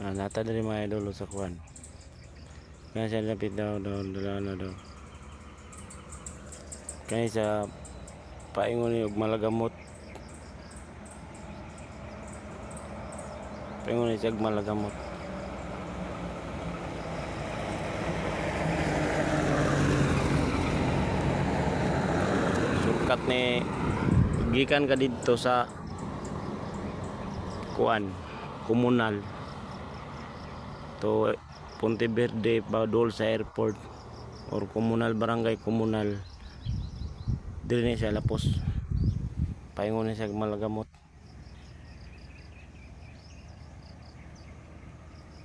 Nata dari mga idol sa kuan. Kaya siya lapit daw dala na daw. Kaya sa paingon ni og malagamot. Paingon ni siya og malagamot. Sukat ni gikan ka dito sa kuan komunal to Ponte Verde Badol sa airport or komunal barangay komunal dili ni siya lapos paingon ni siya malagamot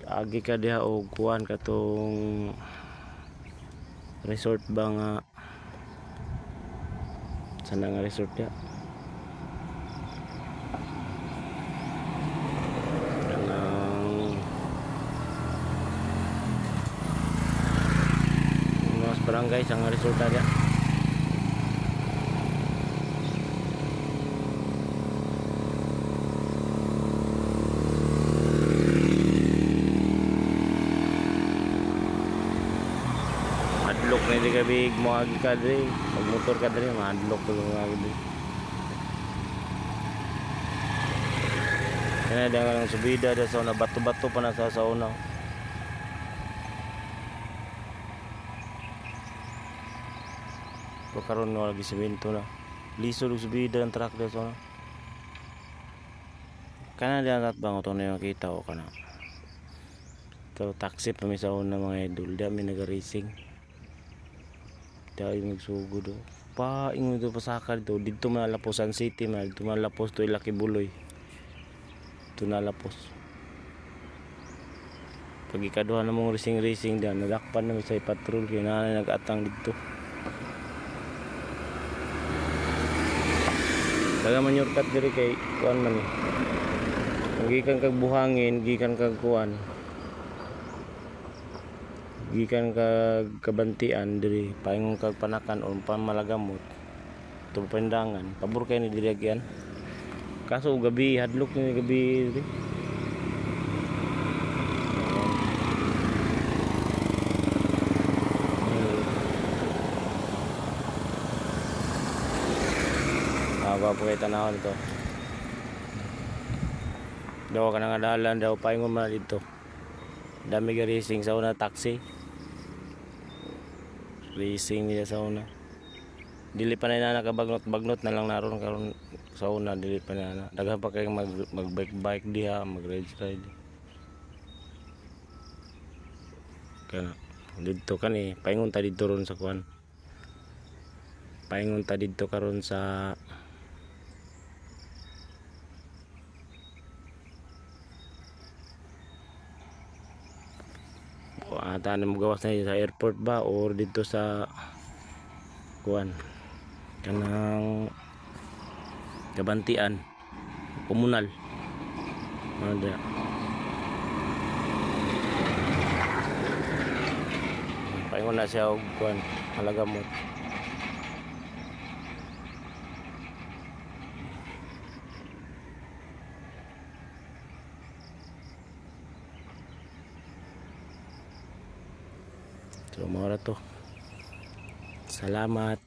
agi ka diha og kuan katong resort ba nga sana nga resort ya barangay sa nga resort ada. Madlok na di kabig mo agi ka diri, magmotor ka diri, madlok ko lang agi diri. Kaya dengan subida ada sauna batu-batu pa na sa sauna. Karon no lagi semento na liso og subida ang truck dito no kana diyan tat bang auto na makita o kana to taxi pa mi sa una mga idol di mi naga-racing dai magsugod do pa ingon do pasakal dito man Laposan City man dito man Lapos to Ilaki Buloy to na Lapos pag ikaduha na mong racing diyan nadakpan na mi sa patrol kay na nag-atang dito. Daga man yorkat diri kay kuan man eh. Gikan kag buhangin, gikan kag kuan. Gikan kag kabantian diri, paingon kag panakan o pamalagamot. Tupendangan, pabor kay ni diri agyan. Kaso gabi hadlok ni gabi diri. Bawa po kayo tanahon ito daw ka nga dalan daw paingon man dito dami ka racing sa una taxi racing nila sa una dili pa na nakabagnot na lang naroon karon sa una dili pa na daghan pa kayong mag bike diha mag ride kana dito kani paingon ta dito ron sa kuan paingon ta dito karon sa ata na magawas na sa airport ba or dito sa kuan kanang kabantian komunal ada paingon na siya og kuan malagamot so mora to salamat.